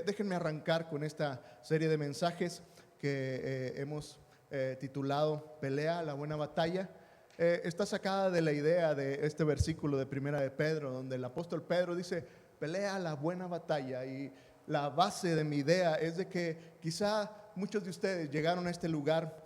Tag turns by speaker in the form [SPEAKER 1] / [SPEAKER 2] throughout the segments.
[SPEAKER 1] déjenme arrancar con esta serie de mensajes que hemos titulado Pelea la buena batalla. Está sacada de la idea de este versículo de Primera de Pedro, donde el apóstol Pedro dice, pelea la buena batalla. Y la base de mi idea es de que quizá muchos de ustedes llegaron a este lugar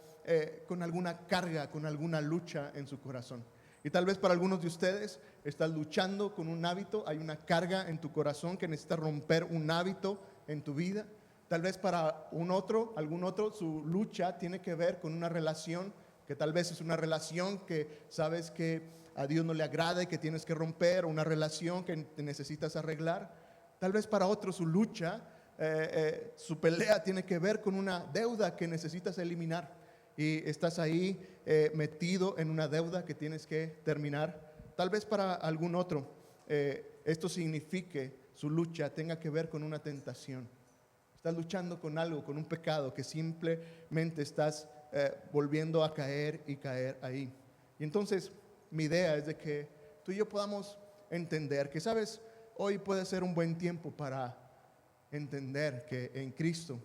[SPEAKER 1] con alguna carga, con alguna lucha en su corazón. Y tal vez para algunos de ustedes estás luchando con un hábito, hay una carga en tu corazón que necesita romper un hábito en tu vida. Tal vez para algún otro, su lucha tiene que ver con una relación que tal vez es una relación que sabes que a Dios no le agrada y que tienes que romper, una relación que necesitas arreglar. Tal vez para otro su lucha, su pelea tiene que ver con una deuda que necesitas eliminar. Y estás ahí metido en una deuda que tienes que terminar. Tal vez para algún otro esto signifique, su lucha tenga que ver con una tentación. Estás luchando con algo, con un pecado que simplemente estás volviendo a caer y caer ahí. Y entonces mi idea es de que tú y yo podamos entender que, sabes, hoy puede ser un buen tiempo para entender que en Cristo,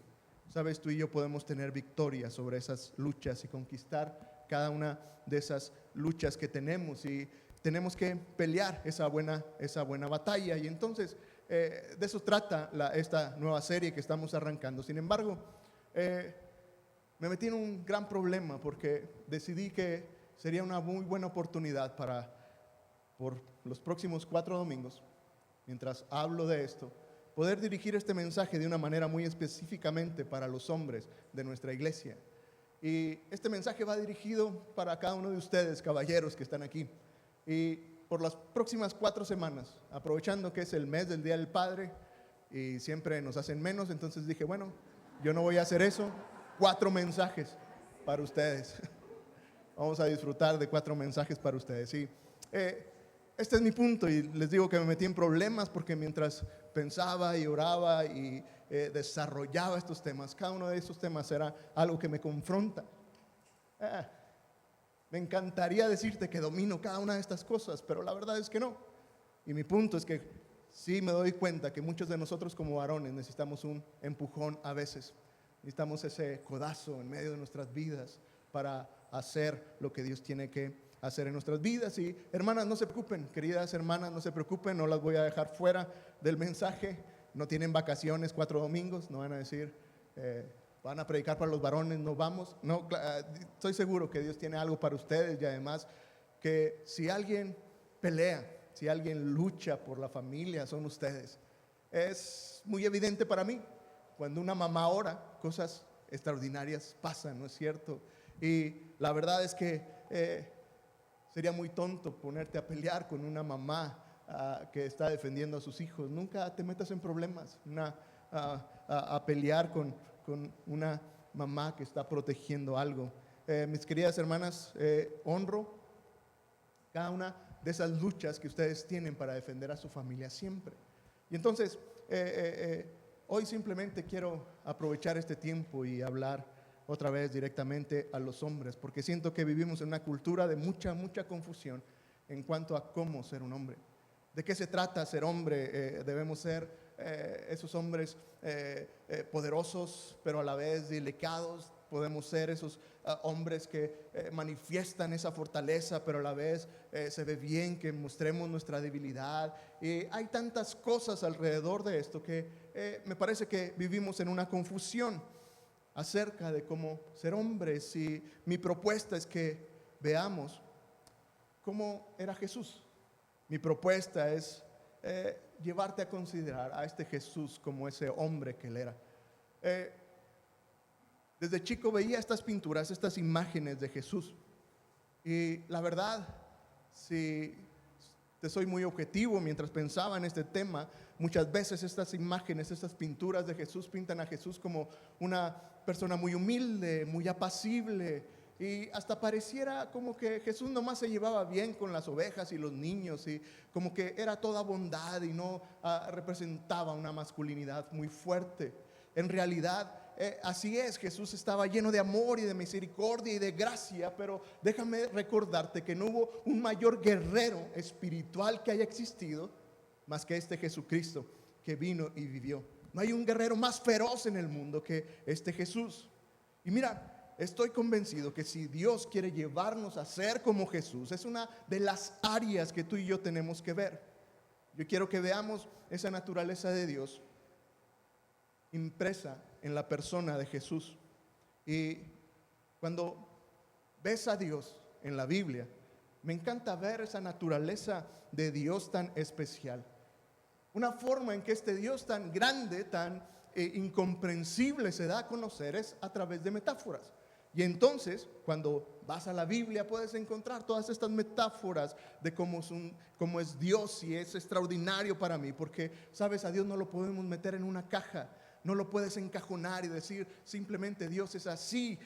[SPEAKER 1] sabes, tú y yo podemos tener victoria sobre esas luchas y conquistar cada una de esas luchas que tenemos, y tenemos que pelear esa buena batalla. Y entonces de eso trata esta nueva serie que estamos arrancando. Sin embargo, me metí en un gran problema porque decidí que sería una muy buena oportunidad por los próximos 4 domingos, mientras hablo de esto, poder dirigir este mensaje de una manera muy específicamente para los hombres de nuestra iglesia. Y este mensaje va dirigido para cada uno de ustedes, caballeros que están aquí. Y por las próximas 4 semanas, aprovechando que es el mes del Día del Padre y siempre nos hacen menos, entonces dije, bueno, yo no voy a hacer eso. 4 mensajes para ustedes. Vamos a disfrutar de 4 mensajes para ustedes. Y este es mi punto, y les digo que me metí en problemas porque mientras pensaba y oraba y desarrollaba estos temas, cada uno de estos temas era algo que me confronta. Me encantaría decirte que domino cada una de estas cosas, pero la verdad es que no. Y mi punto es que sí me doy cuenta que muchos de nosotros como varones necesitamos un empujón a veces. Necesitamos ese codazo en medio de nuestras vidas para hacer lo que Dios tiene que hacer en nuestras vidas. Y hermanas, no se preocupen, queridas hermanas, no se preocupen, no las voy a dejar fuera del mensaje. No tienen vacaciones 4 domingos, no van a decir van a predicar para los varones, no vamos. No, estoy seguro que Dios tiene algo para ustedes, y además que si alguien pelea, si alguien lucha por la familia, son ustedes. Es muy evidente para mí cuando una mamá ora, cosas extraordinarias pasan, ¿no es cierto? Y la verdad es que sería muy tonto ponerte a pelear con una mamá que está defendiendo a sus hijos. Nunca te metas en problemas a pelear con una mamá que está protegiendo algo. Mis queridas hermanas, honro cada una de esas luchas que ustedes tienen para defender a su familia siempre. Y entonces hoy simplemente quiero aprovechar este tiempo y hablar otra vez directamente a los hombres, porque siento que vivimos en una cultura de mucha confusión en cuanto a cómo ser un hombre. ¿De qué se trata ser hombre? Debemos ser esos hombres poderosos, pero a la vez delicados. Podemos ser esos hombres que manifiestan esa fortaleza, pero a la vez se ve bien que mostremos nuestra debilidad. Y hay tantas cosas alrededor de esto que me parece que vivimos en una confusión acerca de cómo ser hombres. Y mi propuesta es que veamos cómo era Jesús. Mi propuesta es llevarte a considerar a este Jesús como ese hombre que él era. Desde chico veía estas pinturas, estas imágenes de Jesús, y la verdad, si te soy muy objetivo, mientras pensaba en este tema, muchas veces estas imágenes, estas pinturas de Jesús pintan a Jesús como una persona muy humilde, muy apacible, y hasta pareciera como que Jesús nomás se llevaba bien con las ovejas y los niños, y como que era toda bondad y no representaba una masculinidad muy fuerte. En realidad así es, Jesús estaba lleno de amor y de misericordia y de gracia, pero déjame recordarte que no hubo un mayor guerrero espiritual que haya existido más que este Jesucristo que vino y vivió No hay un guerrero más feroz en el mundo que este Jesús. Y mira, estoy convencido que si Dios quiere llevarnos a ser como Jesús, es una de las áreas que tú y yo tenemos que ver. Yo quiero que veamos esa naturaleza de Dios impresa en la persona de Jesús. Y cuando ves a Dios en la Biblia, me encanta ver esa naturaleza de Dios tan especial. Una forma en que este Dios tan grande, tan incomprensible se da a conocer es a través de metáforas. Y entonces, cuando vas a la Biblia, puedes encontrar todas estas metáforas de cómo es Dios, y es extraordinario para mí, porque, sabes, a Dios no lo podemos meter en una caja, no lo puedes encajonar y decir simplemente Dios es así.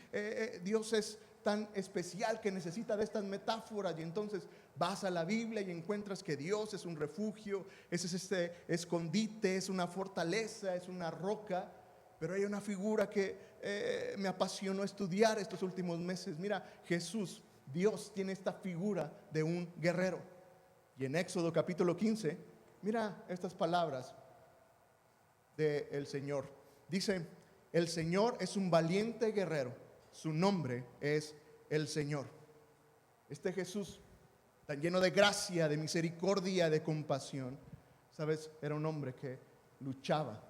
[SPEAKER 1] Dios es tan especial que necesita de estas metáforas. Y entonces vas a la Biblia y encuentras que Dios es un refugio, es este escondite, es una fortaleza, es una roca. Pero hay una figura que me apasionó estudiar estos últimos meses. Mira, Jesús, Dios tiene esta figura de un guerrero. Y en Éxodo capítulo 15, mira estas palabras del Señor. Dice: el Señor es un valiente guerrero, su nombre es el Señor. Este Jesús, tan lleno de gracia, de misericordia, de compasión, sabes, era un hombre que luchaba,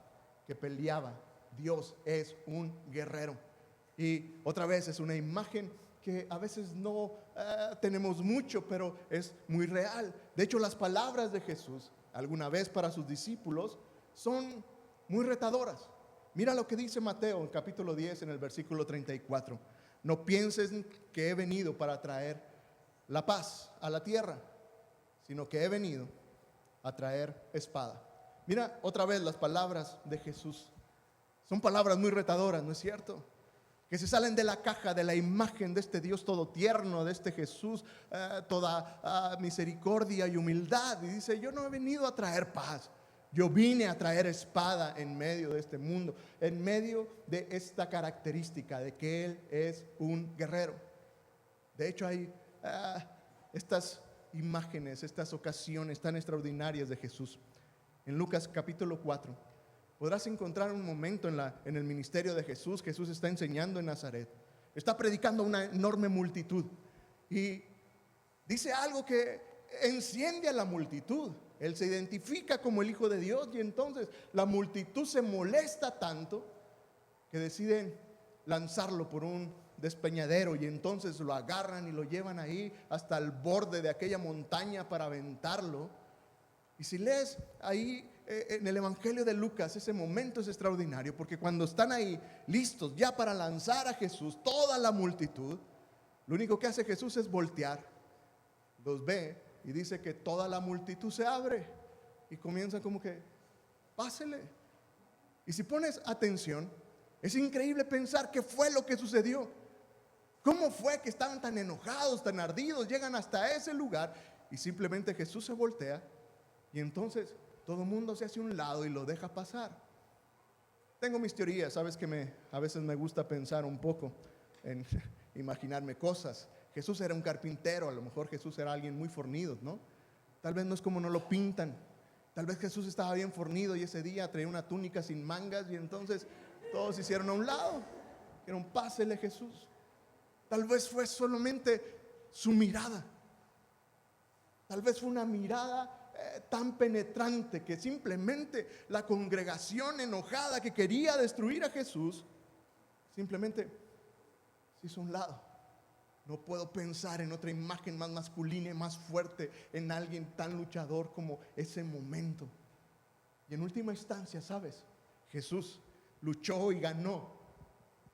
[SPEAKER 1] que peleaba. Dios es un guerrero. Y otra vez es una imagen que a veces no tenemos mucho, pero es muy real. De hecho, las palabras de Jesús alguna vez para sus discípulos son muy retadoras. Mira lo que dice Mateo en capítulo 10 en el versículo 34. No pienses que he venido para traer la paz a la tierra, sino que he venido a traer espada. Mira otra vez las palabras de Jesús. Son palabras muy retadoras, ¿no es cierto? Que se salen de la caja, de la imagen de este Dios todo tierno, de este Jesús toda misericordia y humildad. Y dice: yo no he venido a traer paz, yo vine a traer espada en medio de este mundo, en medio de esta característica de que Él es un guerrero. De hecho, hay estas imágenes, estas ocasiones tan extraordinarias de Jesús. En Lucas capítulo 4 podrás encontrar un momento en el ministerio de Jesús. Jesús está enseñando en Nazaret, está predicando a una enorme multitud y dice algo que enciende a la multitud. Él se identifica como el Hijo de Dios, y entonces la multitud se molesta tanto que deciden lanzarlo por un despeñadero, y entonces lo agarran y lo llevan ahí hasta el borde de aquella montaña para aventarlo. Y si lees ahí en el Evangelio de Lucas, ese momento es extraordinario, porque cuando están ahí listos ya para lanzar a Jesús, toda la multitud, lo único que hace Jesús es voltear, los ve y dice que toda la multitud se abre y comienza como que: pásele. Y si pones atención, es increíble pensar qué fue lo que sucedió. ¿Cómo fue que estaban tan enojados, tan ardidos? Llegan hasta ese lugar y simplemente Jesús se voltea, y entonces todo el mundo se hace a un lado y lo deja pasar. Tengo mis teorías, sabes que a veces me gusta pensar un poco en imaginarme cosas. Jesús era un carpintero, a lo mejor Jesús era alguien muy fornido, ¿no? Tal vez no es como no lo pintan. Tal vez Jesús estaba bien fornido y ese día traía una túnica sin mangas, y entonces todos se hicieron a un lado. Dijeron: pásele, Jesús. Tal vez fue solamente su mirada. Tal vez fue una mirada tan penetrante que simplemente la congregación enojada que quería destruir a Jesús simplemente se hizo a un lado. No puedo pensar en otra imagen más masculina y más fuerte, en alguien tan luchador como ese momento. Y en última instancia, ¿sabes? Jesús luchó y ganó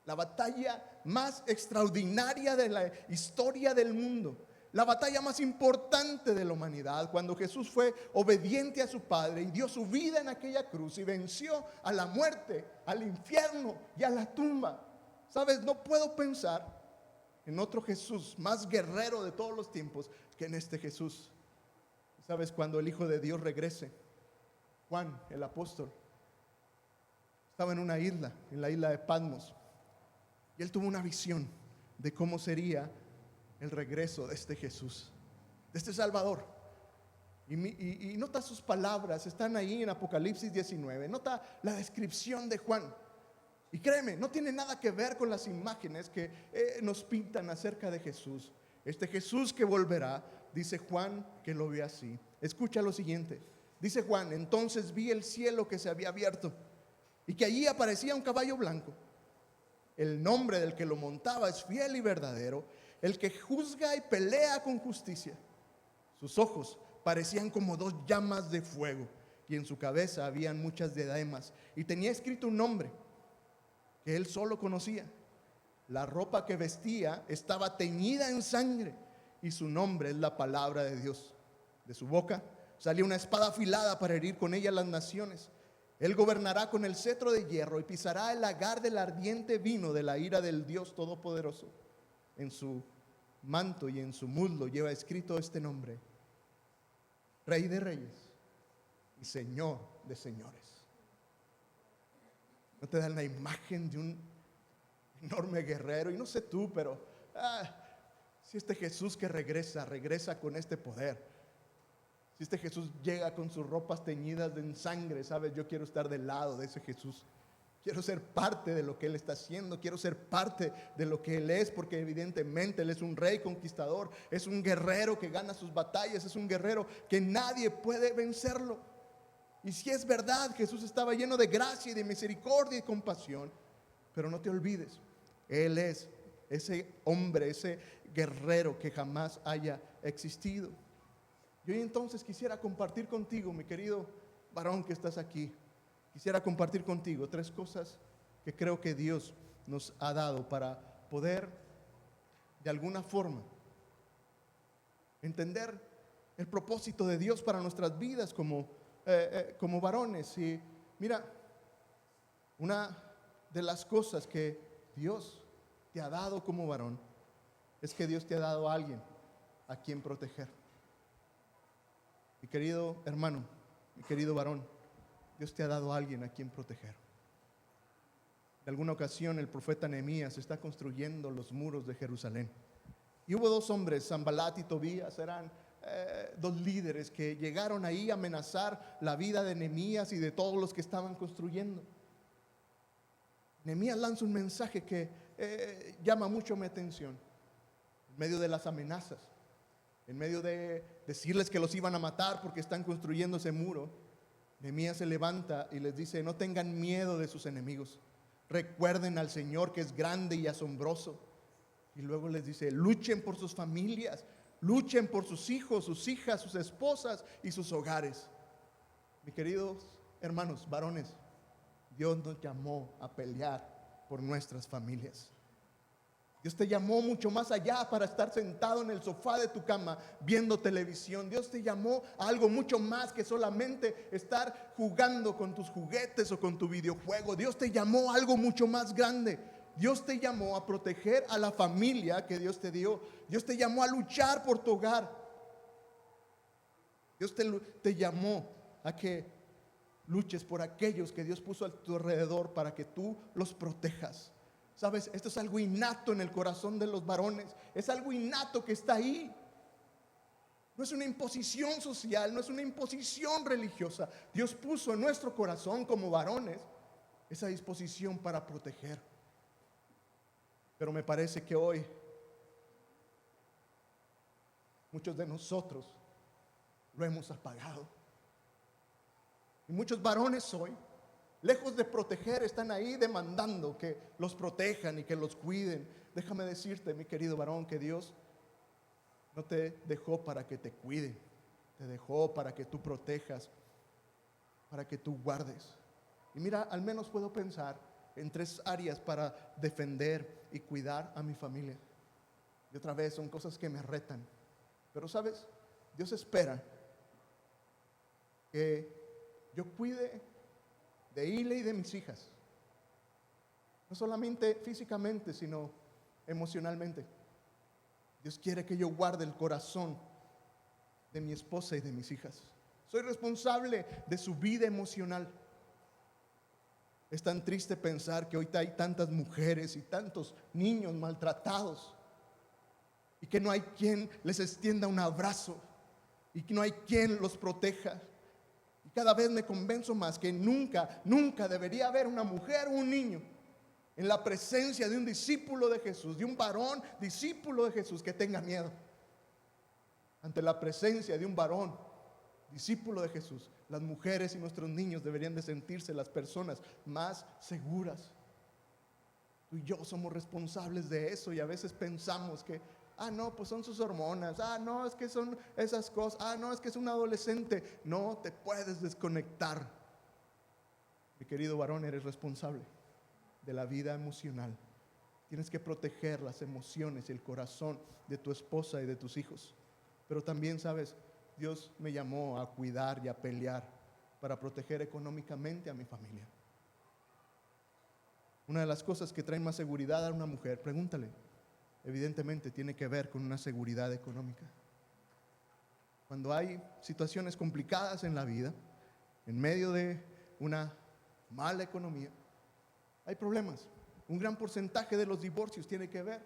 [SPEAKER 1] la batalla más extraordinaria de la historia del mundo, la batalla más importante de la humanidad, cuando Jesús fue obediente a su Padre y dio su vida en aquella cruz y venció a la muerte, al infierno y a la tumba. ¿Sabes? No puedo pensar en otro Jesús más guerrero de todos los tiempos que en este Jesús. ¿Sabes? Cuando el Hijo de Dios regrese, Juan, el apóstol, estaba en una isla, en la isla de Patmos, y él tuvo una visión de cómo sería el regreso de este Jesús, de este Salvador. Y nota sus palabras, están ahí en Apocalipsis 19. Nota la descripción de Juan. Y créeme, no tiene nada que ver con las imágenes que nos pintan acerca de Jesús. Este Jesús que volverá, dice Juan que lo ve así. Escucha lo siguiente. Dice Juan: entonces vi el cielo que se había abierto y que allí aparecía un caballo blanco. El nombre del que lo montaba es Fiel y Verdadero, el que juzga y pelea con justicia. Sus ojos parecían como dos llamas de fuego y en su cabeza habían muchas diademas, y tenía escrito un nombre que él solo conocía. La ropa que vestía estaba teñida en sangre y su nombre es la palabra de Dios. De su boca salía una espada afilada para herir con ella las naciones. Él gobernará con el cetro de hierro y pisará el lagar del ardiente vino de la ira del Dios Todopoderoso. En su manto y en su muslo lleva escrito este nombre: Rey de Reyes y Señor de Señores. ¿No te dan la imagen de un enorme guerrero? Y no sé tú, pero si este Jesús que regresa con este poder, si este Jesús llega con sus ropas teñidas en sangre, sabes, yo quiero estar del lado de ese Jesús. Quiero ser parte de lo que Él está haciendo. Quiero ser parte de lo que Él es, porque evidentemente Él es un rey conquistador. Es un guerrero que gana sus batallas. Es un guerrero que nadie puede vencerlo. Y si es verdad, Jesús estaba lleno de gracia y de misericordia y compasión, pero no te olvides, Él es ese hombre, ese guerrero que jamás haya existido. Y hoy entonces quisiera compartir contigo, mi querido varón que estás aquí, quisiera compartir contigo 3 cosas que creo que Dios nos ha dado para poder de alguna forma entender el propósito de Dios para nuestras vidas como varones. Y mira, una de las cosas que Dios te ha dado como varón es que Dios te ha dado a alguien a quien proteger. Mi querido hermano, mi querido varón, Dios te ha dado a alguien a quien proteger. En alguna ocasión el profeta Nehemías está construyendo los muros de Jerusalén, y hubo 2 hombres, Sanbalat y Tobías. Eran 2 líderes que llegaron ahí a amenazar la vida de Nehemías y de todos los que estaban construyendo. Nehemías lanza un mensaje que llama mucho mi atención. En medio de las amenazas, en medio de decirles que los iban a matar porque están construyendo ese muro, Nehemías se levanta y les dice: no tengan miedo de sus enemigos, recuerden al Señor que es grande y asombroso. Y luego les dice: luchen por sus familias, luchen por sus hijos, sus hijas, sus esposas y sus hogares. Mis queridos hermanos varones, Dios nos llamó a pelear por nuestras familias. Dios te llamó mucho más allá para estar sentado en el sofá de tu cama viendo televisión. Dios te llamó a algo mucho más que solamente estar jugando con tus juguetes o con tu videojuego. Dios te llamó a algo mucho más grande. Dios te llamó a proteger a la familia que Dios te dio. Dios te llamó a luchar por tu hogar. Dios te llamó a que luches por aquellos que Dios puso a tu alrededor para que tú los protejas. Sabes, esto es algo innato en el corazón de los varones. Es algo innato que está ahí. No es una imposición social, no es una imposición religiosa. Dios puso en nuestro corazón como varones esa disposición para proteger. Pero me parece que hoy muchos de nosotros lo hemos apagado. Y muchos varones hoy, lejos de proteger, están ahí demandando que los protejan y que los cuiden. Déjame decirte, mi querido varón, que Dios no te dejó para que te cuide. Te dejó para que tú protejas, para que tú guardes. Y mira, al menos puedo pensar en 3 áreas para defender y cuidar a mi familia. Y otra vez son cosas que me retan. Pero sabes, Dios espera que yo cuide de Ile y de mis hijas. No solamente físicamente, sino emocionalmente. Dios quiere que yo guarde el corazón de mi esposa y de mis hijas. Soy responsable de su vida emocional. Es tan triste pensar que hoy hay tantas mujeres y tantos niños maltratados y que no hay quien les extienda un abrazo. y que no hay quien los proteja. Y cada vez me convenzo más que nunca, nunca debería haber una mujer o un niño en la presencia de un discípulo de Jesús, de un varón discípulo de Jesús, que tenga miedo. Ante la presencia de un varón discípulo de Jesús, las mujeres y nuestros niños deberían de sentirse las personas más seguras. Tú y yo somos responsables de eso, y a veces pensamos que no, pues son sus hormonas, no, es que son esas cosas, no, es que es un adolescente. No te puedes desconectar. Mi querido varón, eres responsable de la vida emocional. Tienes que proteger las emociones y el corazón de tu esposa y de tus hijos. Pero también, sabes, Dios me llamó a cuidar y a pelear para proteger económicamente a mi familia. Una de las cosas que traen más seguridad a una mujer, pregúntale, evidentemente tiene que ver con una seguridad económica. Cuando hay situaciones complicadas en la vida, en medio de una mala economía, hay problemas. Un gran porcentaje de los divorcios tiene que ver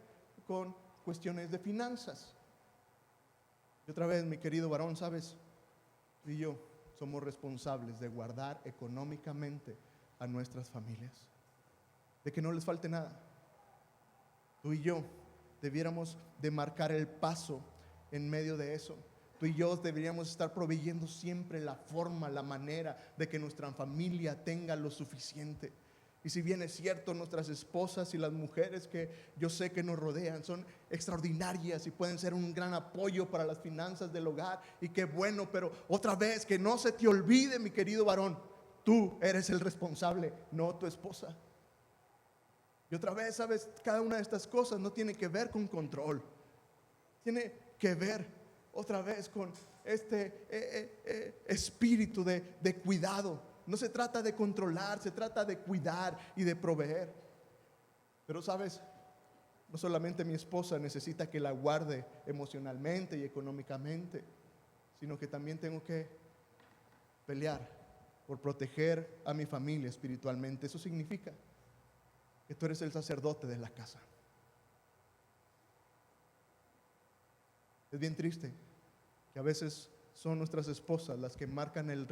[SPEAKER 1] con cuestiones de finanzas. Y otra vez, mi querido varón, sabes, tú y yo somos responsables de guardar económicamente a nuestras familias, de que no les falte nada. Tú y yo debiéramos de marcar el paso en medio de eso. Tú y yo deberíamos estar proveyendo siempre la forma, la manera de que nuestra familia tenga lo suficiente. Y si bien es cierto, nuestras esposas y las mujeres que yo sé que nos rodean son extraordinarias y pueden ser un gran apoyo para las finanzas del hogar, y qué bueno, pero otra vez, que no se te olvide, mi querido varón, tú eres el responsable, no tu esposa. Y otra vez, sabes, cada una de estas cosas no tiene que ver con control, tiene que ver otra vez con este espíritu de cuidado. No se trata de controlar, se trata de cuidar y de proveer. Pero sabes, no solamente mi esposa necesita que la guarde emocionalmente y económicamente, sino que también tengo que pelear por proteger a mi familia espiritualmente. Eso significa que tú eres el sacerdote de la casa. Es bien triste que a veces son nuestras esposas las que marcan el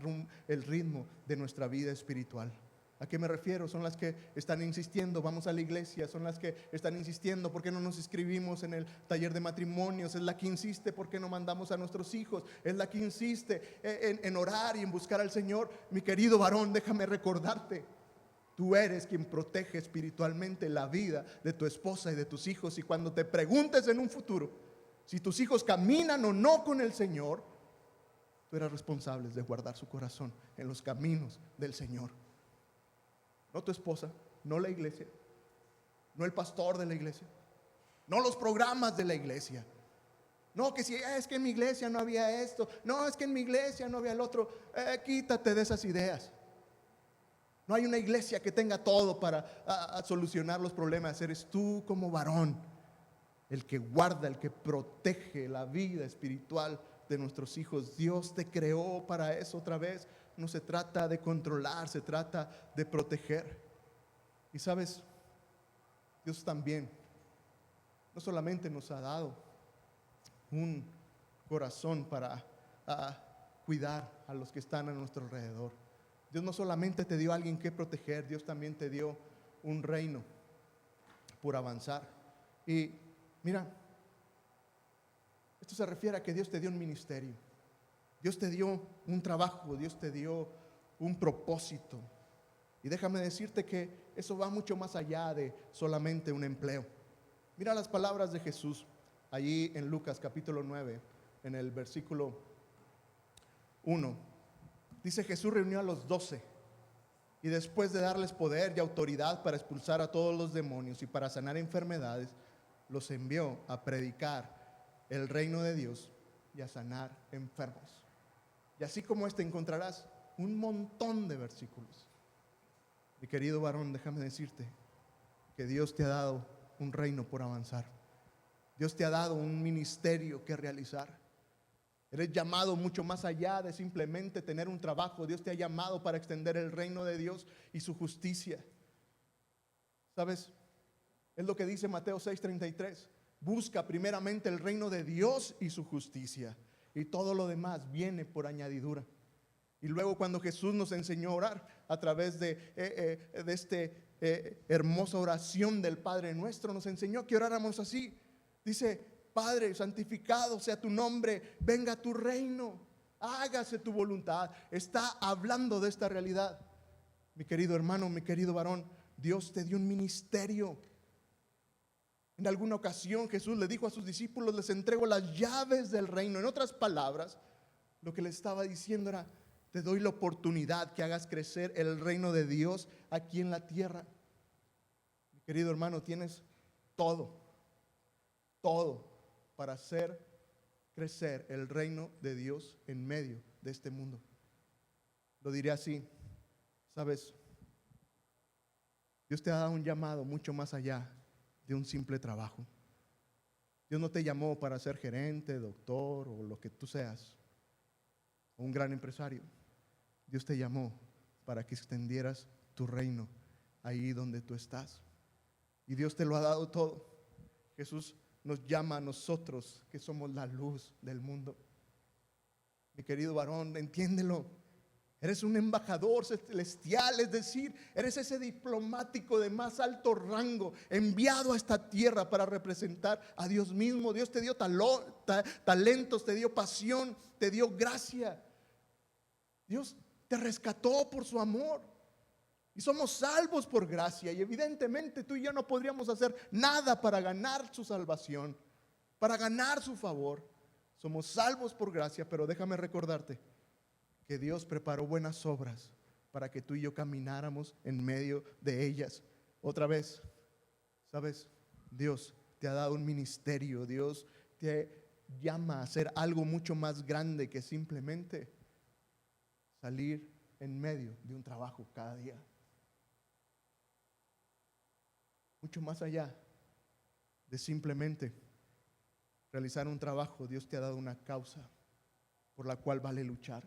[SPEAKER 1] ritmo de nuestra vida espiritual. ¿A qué me refiero? Son las que están insistiendo, vamos a la iglesia. Son las que están insistiendo, ¿por qué no nos inscribimos en el taller de matrimonios? Es la que insiste, ¿por qué no mandamos a nuestros hijos? Es la que insiste en orar y en buscar al Señor. Mi querido varón, déjame recordarte, tú eres quien protege espiritualmente la vida de tu esposa y de tus hijos. Y cuando te preguntes en un futuro si tus hijos caminan o no con el Señor, tú eres responsable de guardar su corazón en los caminos del Señor. No tu esposa, no la iglesia, no el pastor de la iglesia, no los programas de la iglesia. No, que si es que en mi iglesia no había esto, no, es que en mi iglesia no había el otro. Quítate de esas ideas. No hay una iglesia que tenga todo para solucionar los problemas. Eres tú como varón el que guarda, el que protege la vida espiritual de nuestros hijos. Dios te creó para eso. Otra vez, no se trata de controlar, se trata de proteger. Y sabes, Dios también no solamente nos ha dado un corazón para cuidar a los que están a nuestro alrededor. Dios no solamente te dio a alguien que proteger, Dios también te dio un reino por avanzar. Y mira, esto se refiere a que Dios te dio un ministerio, Dios te dio un trabajo, Dios te dio un propósito. Y déjame decirte que eso va mucho más allá de solamente un empleo. Mira las palabras de Jesús allí en Lucas capítulo 9, en el versículo 1. Dice: Jesús reunió a los 12 y después de darles poder y autoridad para expulsar a todos los demonios y para sanar enfermedades, los envió a predicar el reino de Dios y a sanar enfermos. Y así como encontrarás un montón de versículos. Mi querido varón, déjame decirte que Dios te ha dado un reino por avanzar. Dios te ha dado un ministerio que realizar. Eres llamado mucho más allá de simplemente tener un trabajo. Dios te ha llamado para extender el reino de Dios y su justicia. ¿Sabes? Es lo que dice Mateo 6:33. Busca primeramente el reino de Dios y su justicia, y todo lo demás viene por añadidura. Y luego cuando Jesús nos enseñó a orar a través de hermosa oración del Padre Nuestro, nos enseñó que oráramos así. Dice: Padre, santificado sea tu nombre, venga tu reino, hágase tu voluntad. Está hablando de esta realidad. Mi querido hermano, mi querido varón, Dios te dio un ministerio. En alguna ocasión Jesús le dijo a sus discípulos: les entrego las llaves del reino. En otras palabras, lo que le estaba diciendo era: te doy la oportunidad que hagas crecer el reino de Dios aquí en la tierra. Mi querido hermano, tienes todo para hacer crecer el reino de Dios en medio de este mundo. Lo diré así: sabes, Dios te ha dado un llamado mucho más allá de un simple trabajo. Dios no te llamó para ser gerente, doctor o lo que tú seas, o un gran empresario. Dios te llamó para que extendieras tu reino ahí donde tú estás. Y Dios te lo ha dado todo. Jesús nos llama a nosotros, que somos la luz del mundo. Mi querido varón, entiéndelo. Eres un embajador celestial, es decir, eres ese diplomático de más alto rango enviado a esta tierra para representar a Dios mismo. Dios te dio talentos, te dio pasión, te dio gracia. Dios te rescató por su amor y somos salvos por gracia. Y evidentemente tú y yo no podríamos hacer nada para ganar su salvación, para ganar su favor. Somos salvos por gracia, pero déjame recordarte que Dios preparó buenas obras para que tú y yo camináramos en medio de ellas. Otra vez, ¿sabes? Dios te ha dado un ministerio. Dios te llama a hacer algo mucho más grande que simplemente salir en medio de un trabajo cada día. Mucho más allá de simplemente realizar un trabajo, Dios te ha dado una causa por la cual vale luchar.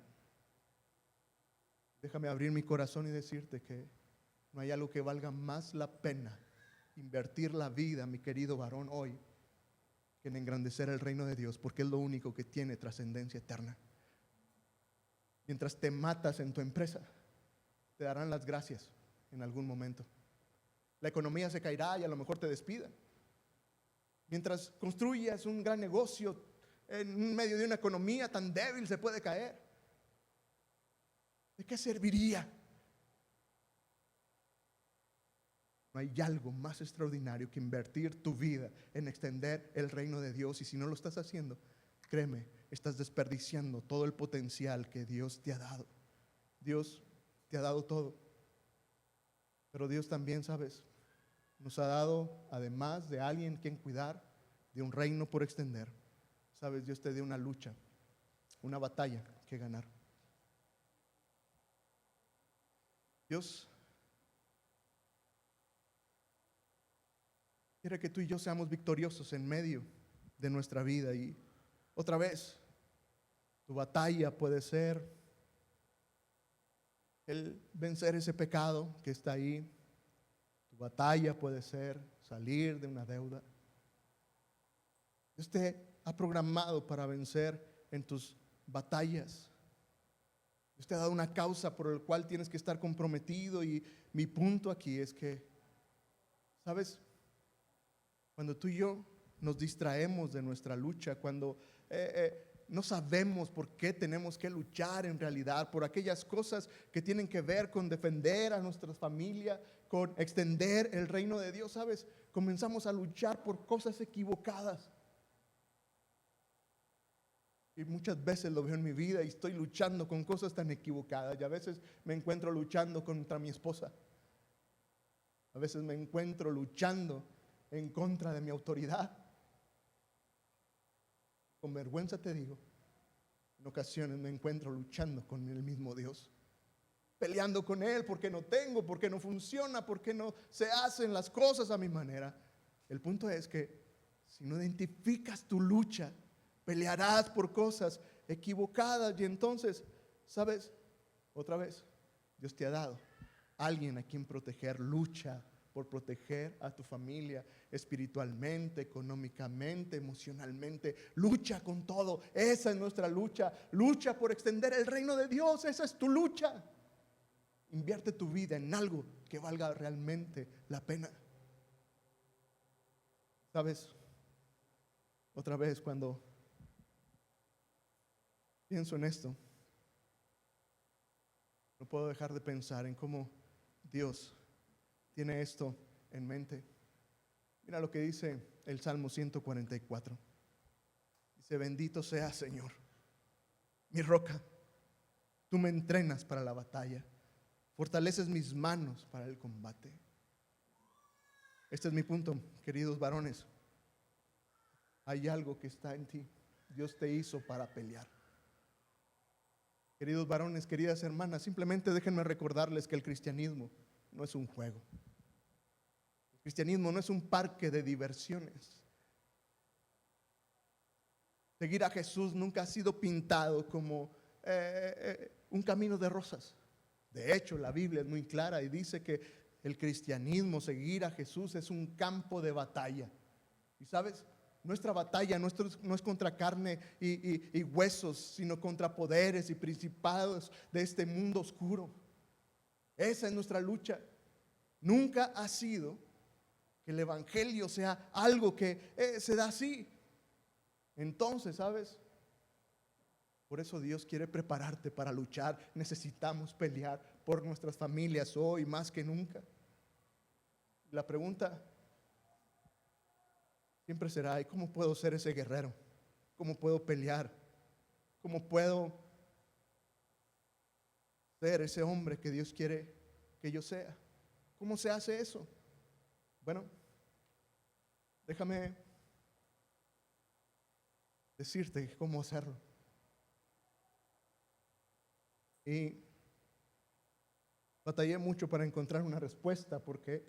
[SPEAKER 1] Déjame abrir mi corazón y decirte que no hay algo que valga más la pena invertir la vida, mi querido varón, hoy, que en engrandecer el reino de Dios, porque es lo único que tiene trascendencia eterna. Mientras te matas en tu empresa, te darán las gracias en algún momento. La economía se caerá y a lo mejor te despidan. Mientras construyas un gran negocio en medio de una economía tan débil, se puede caer. ¿De qué serviría? No hay algo más extraordinario que invertir tu vida en extender el reino de Dios. Y si no lo estás haciendo, créeme, estás desperdiciando todo el potencial que Dios te ha dado. Dios te ha dado todo. Pero Dios también, ¿sabes?, nos ha dado, además de alguien quien cuidar, de un reino por extender. ¿Sabes? Dios te dio una lucha, una batalla que ganar. Dios quiere que tú y yo seamos victoriosos en medio de nuestra vida. Y otra vez, tu batalla puede ser el vencer ese pecado que está ahí. Tu batalla puede ser salir de una deuda. Dios te ha programado para vencer en tus batallas. Dios te ha dado una causa por la cual tienes que estar comprometido. Y mi punto aquí es que, ¿sabes? Cuando tú y yo nos distraemos de nuestra lucha, cuando no sabemos por qué tenemos que luchar en realidad, por aquellas cosas que tienen que ver con defender a nuestra familia, con extender el reino de Dios, ¿sabes? Comenzamos a luchar por cosas equivocadas. Y muchas veces lo veo en mi vida y estoy luchando con cosas tan equivocadas. Y a veces me encuentro luchando contra mi esposa. A veces me encuentro luchando en contra de mi autoridad. Con vergüenza te digo, en ocasiones me encuentro luchando con el mismo Dios. Peleando con Él porque no tengo, porque no funciona, porque no se hacen las cosas a mi manera. El punto es que si no identificas tu lucha, pelearás por cosas equivocadas. Y entonces, ¿sabes? Otra vez, Dios te ha dado alguien a quien proteger. Lucha por proteger a tu familia espiritualmente, económicamente, emocionalmente. Lucha con todo. Esa es nuestra lucha. Lucha por extender el reino de Dios. Esa es tu lucha. Invierte tu vida en algo que valga realmente la pena. ¿Sabes? Otra vez, cuando pienso en esto, no puedo dejar de pensar en cómo Dios tiene esto en mente. Mira lo que dice el Salmo 144. Dice: bendito seas, Señor, mi roca. Tú me entrenas para la batalla. Fortaleces mis manos para el combate. Este es mi punto, queridos varones. Hay algo que está en ti. Dios te hizo para pelear. Queridos varones, queridas hermanas, simplemente déjenme recordarles que el cristianismo no es un juego. El cristianismo no es un parque de diversiones. Seguir a Jesús nunca ha sido pintado como un camino de rosas. De hecho, la Biblia es muy clara y dice que el cristianismo, seguir a Jesús, es un campo de batalla. Y sabes, nuestra batalla no es contra carne y huesos, sino contra poderes y principados de este mundo oscuro. Esa es nuestra lucha. Nunca ha sido que el evangelio sea algo que se da así. Entonces, ¿sabes? Por eso Dios quiere prepararte para luchar. Necesitamos pelear por nuestras familias hoy más que nunca. La pregunta siempre será: ¿y cómo puedo ser ese guerrero? ¿Cómo puedo pelear? ¿Cómo puedo ser ese hombre que Dios quiere que yo sea? ¿Cómo se hace eso? Bueno, déjame decirte cómo hacerlo. Y batallé mucho para encontrar una respuesta porque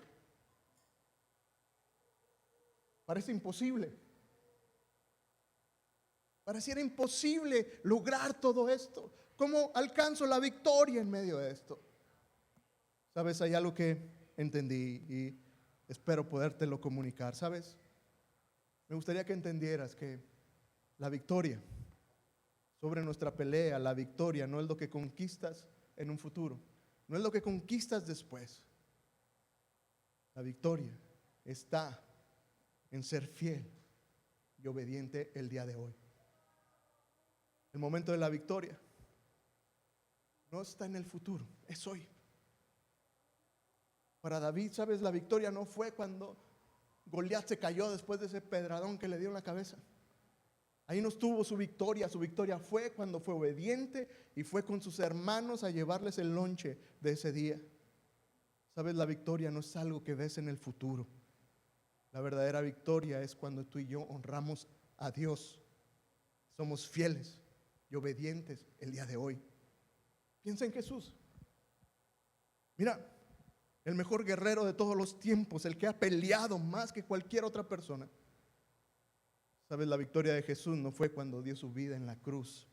[SPEAKER 1] parece imposible. Pareciera imposible lograr todo esto. ¿Cómo alcanzo la victoria en medio de esto? Sabes, hay algo que entendí y espero podértelo comunicar. Sabes, me gustaría que entendieras que la victoria sobre nuestra pelea, la victoria no es lo que conquistas en un futuro, no es lo que conquistas después. La victoria está en ser fiel y obediente el día de hoy. El momento de la victoria no está en el futuro, es hoy. Para David, ¿sabes? La victoria no fue cuando Goliat se cayó después de ese pedradón que le dio en la cabeza. Ahí no estuvo su victoria fue cuando fue obediente y fue con sus hermanos a llevarles el lonche de ese día. ¿Sabes? La victoria no es algo que ves en el futuro. La verdadera victoria es cuando tú y yo honramos a Dios. Somos fieles y obedientes el día de hoy. Piensa en Jesús. Mira, el mejor guerrero de todos los tiempos, el que ha peleado más que cualquier otra persona. ¿Sabes? La victoria de Jesús no fue cuando dio su vida en la cruz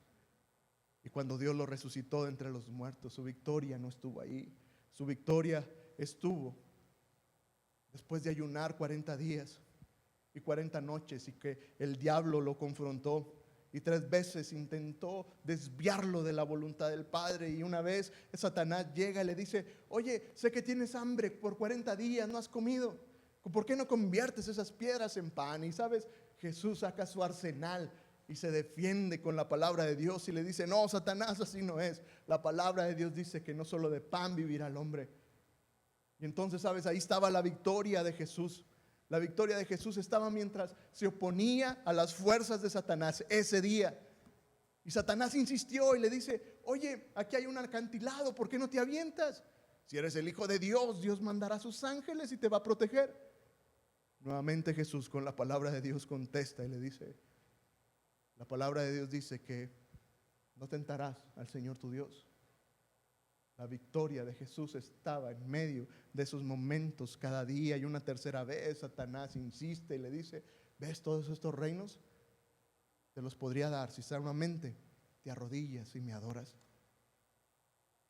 [SPEAKER 1] y cuando Dios lo resucitó de entre los muertos. Su victoria no estuvo ahí. Su victoria estuvo después de ayunar 40 días y 40 noches y que el diablo lo confrontó y 3 veces intentó desviarlo de la voluntad del Padre. Y una vez Satanás llega y le dice: oye, sé que tienes hambre, por 40 días no has comido, ¿por qué no conviertes esas piedras en pan? Y sabes, Jesús saca su arsenal y se defiende con la palabra de Dios y le dice: no, Satanás, así no es. La palabra de Dios dice que no solo de pan vivirá el hombre. Y entonces, ¿sabes? Ahí estaba la victoria de Jesús. La victoria de Jesús estaba mientras se oponía a las fuerzas de Satanás ese día. Y Satanás insistió y le dice: oye, aquí hay un acantilado, ¿por qué no te avientas? Si eres el Hijo de Dios, Dios mandará a sus ángeles y te va a proteger. Nuevamente Jesús, con la palabra de Dios, contesta y le dice: la palabra de Dios dice que no tentarás al Señor tu Dios. La victoria de Jesús estaba en medio de esos momentos cada día. Y una tercera vez Satanás insiste y le dice: ¿ves todos estos reinos? Te los podría dar si solamente te arrodillas y me adoras.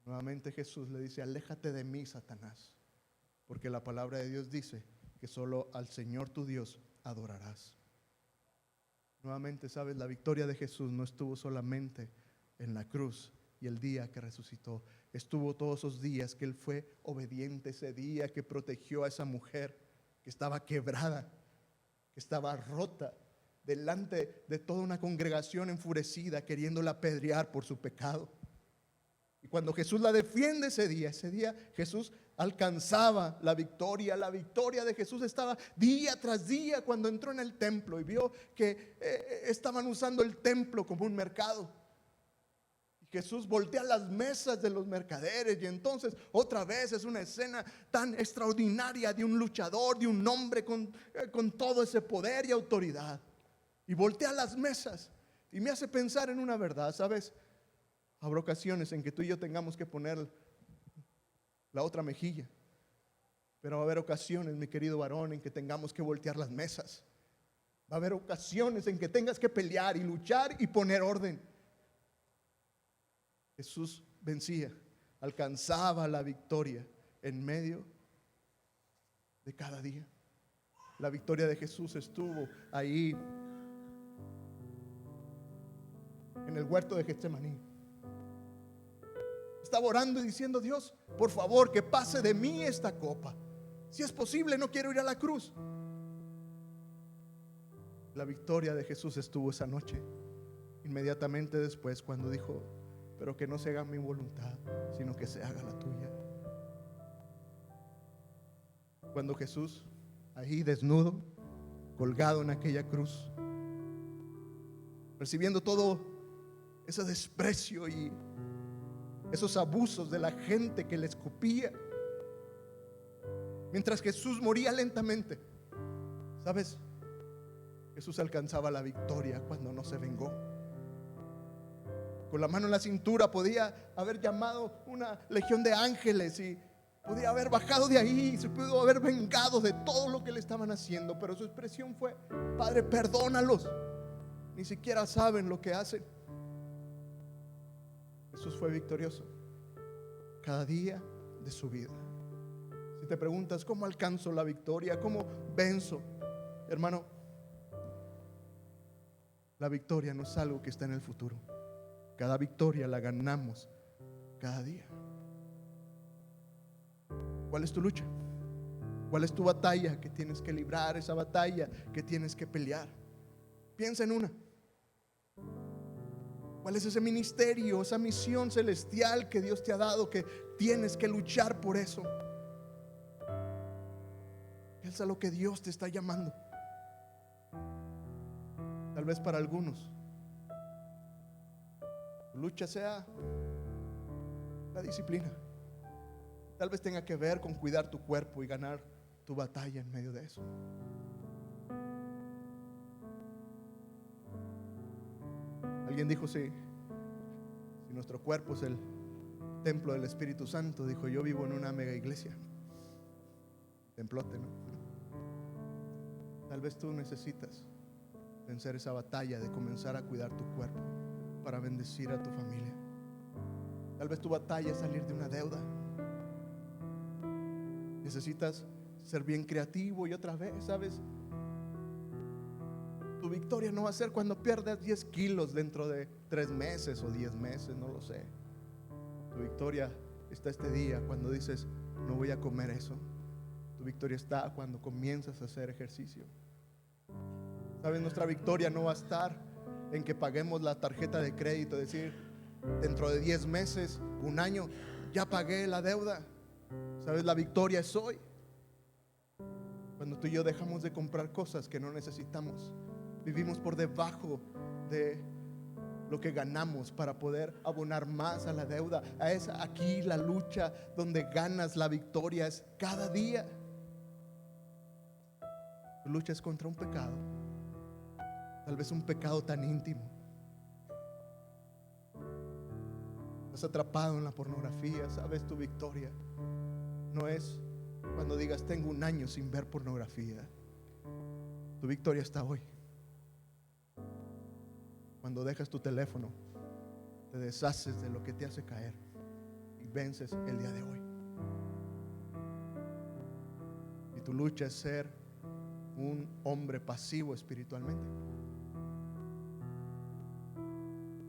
[SPEAKER 1] Nuevamente Jesús le dice: aléjate de mí, Satanás. porque la palabra de Dios dice que solo al Señor tu Dios adorarás. Nuevamente, sabes, la victoria de Jesús no estuvo solamente en la cruz y el día que resucitó. Estuvo todos esos días que Él fue obediente, ese día que protegió a esa mujer que estaba quebrada, que estaba rota, delante de toda una congregación enfurecida, queriéndola apedrear por su pecado. Y cuando Jesús la defiende ese día Jesús alcanzaba la victoria. La victoria de Jesús estaba día tras día cuando entró en el templo y vio que estaban usando el templo como un mercado. Jesús voltea las mesas de los mercaderes y entonces otra vez es una escena tan extraordinaria de un luchador, de un hombre con todo ese poder y autoridad. Y voltea las mesas y me hace pensar en una verdad, ¿sabes? Habrá ocasiones en que tú y yo tengamos que poner la otra mejilla, pero va a haber ocasiones, mi querido varón, en que tengamos que voltear las mesas. Va a haber ocasiones en que tengas que pelear y luchar y poner orden. Jesús vencía, alcanzaba la victoria en medio de cada día. La victoria de Jesús estuvo ahí en el huerto de Getsemaní. Estaba orando y diciendo: Dios, por favor, que pase de mí esta copa. Si es posible, no quiero ir a la cruz. La victoria de Jesús estuvo esa noche, inmediatamente después, cuando dijo: pero que no se haga mi voluntad, sino que se haga la tuya. Cuando Jesús, ahí desnudo, colgado en aquella cruz, recibiendo todo ese desprecio y esos abusos de la gente que le escupía, mientras Jesús moría lentamente, ¿sabes? Jesús alcanzaba la victoria cuando no se vengó. Con la mano en la cintura podía haber llamado una legión de ángeles y podía haber bajado de ahí y se pudo haber vengado de todo lo que le estaban haciendo, pero su expresión fue: Padre, perdónalos, ni siquiera saben lo que hacen. Jesús fue victorioso cada día de su vida. Si te preguntas: ¿cómo alcanzo la victoria? ¿Cómo venzo? Hermano, la victoria no es algo que está en el futuro. Cada victoria la ganamos cada día. ¿Cuál es tu lucha? ¿Cuál es tu batalla que tienes que librar? Esa batalla que tienes que pelear. Piensa en una. ¿Cuál es ese ministerio, esa misión celestial que Dios te ha dado, que tienes que luchar por eso? Piensa lo que Dios te está llamando. Tal vez para algunos tu lucha sea la disciplina. Tal vez tenga que ver con cuidar tu cuerpo y ganar tu batalla en medio de eso. Alguien dijo: si nuestro cuerpo es el templo del Espíritu Santo, dijo, yo vivo en una mega iglesia, templote, ¿no? Tal vez tú necesitas vencer esa batalla de comenzar a cuidar tu cuerpo para bendecir a tu familia. Tal vez tu batalla es salir de una deuda. Necesitas ser bien creativo y otra vez, ¿sabes? Tu victoria no va a ser cuando pierdas 10 kilos dentro de 3 meses o 10 meses, no lo sé. Tu victoria está este día cuando dices: no voy a comer eso. Tu victoria está cuando comienzas a hacer ejercicio. ¿Sabes? Nuestra victoria no va a estar en que paguemos la tarjeta de crédito, decir, dentro de 10 meses, un año, ya pagué la deuda. ¿Sabes? La victoria es hoy. Cuando tú y yo dejamos de comprar cosas que no necesitamos, vivimos por debajo de lo que ganamos para poder abonar más a la deuda. Aquí la lucha donde ganas la victoria es cada día. Tu lucha es contra un pecado, tal vez un pecado tan íntimo. Estás atrapado en la pornografía. ¿Sabes? Tu victoria no es cuando digas: tengo un año sin ver pornografía. Tu victoria está hoy. Cuando dejas tu teléfono, te deshaces de lo que te hace caer y vences el día de hoy. tu lucha es ser un hombre pasivo espiritualmente.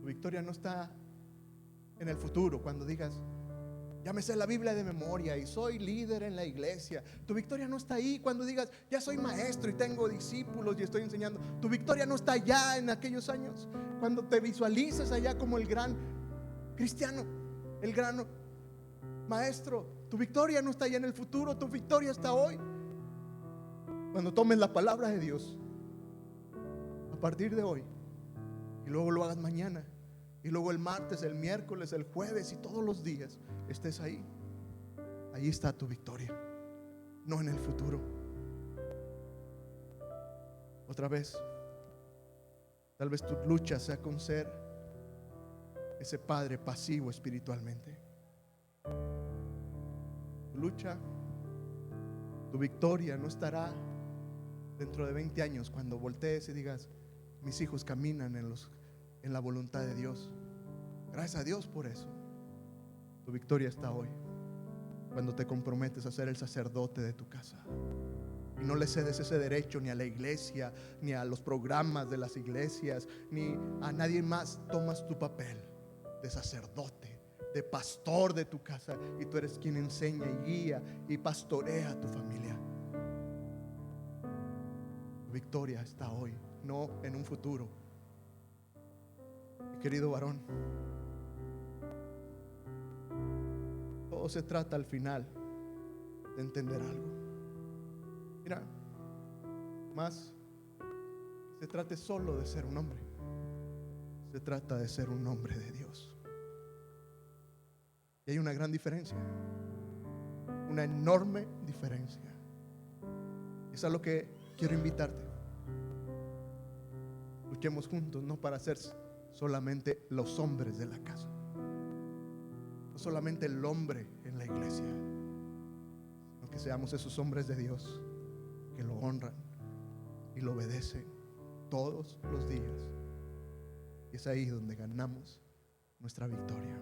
[SPEAKER 1] Tu victoria no está en el futuro, cuando digas, ya me sé la Biblia de memoria y soy líder en la iglesia. Tu victoria no está ahí cuando digas, ya soy maestro y tengo discípulos y estoy enseñando. Tu victoria no está allá en aquellos años, cuando te visualizas allá como el gran cristiano, el gran maestro. Tu victoria no está allá en el futuro, tu victoria está hoy. Cuando tomes la palabra de Dios a partir de hoy, y luego lo hagas mañana, y luego el martes, el miércoles, el jueves y todos los días estés ahí. Ahí está tu victoria, no en el futuro. Otra vez, tal vez tu lucha sea con ser ese padre pasivo espiritualmente. Tu lucha, tu victoria no estará dentro de 20 años cuando voltees y digas, mis hijos caminan en la voluntad de Dios. Gracias a Dios por eso. Tu victoria está hoy, cuando te comprometes a ser el sacerdote de tu casa y no le cedes ese derecho ni a la iglesia, ni a los programas de las iglesias, ni a nadie más. Tomas tu papel de sacerdote, de pastor de tu casa, y tú eres quien enseña y guía y pastorea a tu familia. Tu victoria está hoy, no en un futuro. Mi querido varón, todo se trata al final de entender algo. Mira, más se trata solo de ser un hombre, se trata de ser un hombre de Dios. Y hay una gran diferencia, una enorme diferencia. Es a lo que quiero invitarte. Luchemos juntos, no para ser solamente los hombres de la casa, no solamente el hombre en la iglesia, sino que seamos esos hombres de Dios que lo honran y lo obedecen todos los días. Y es ahí donde ganamos nuestra victoria.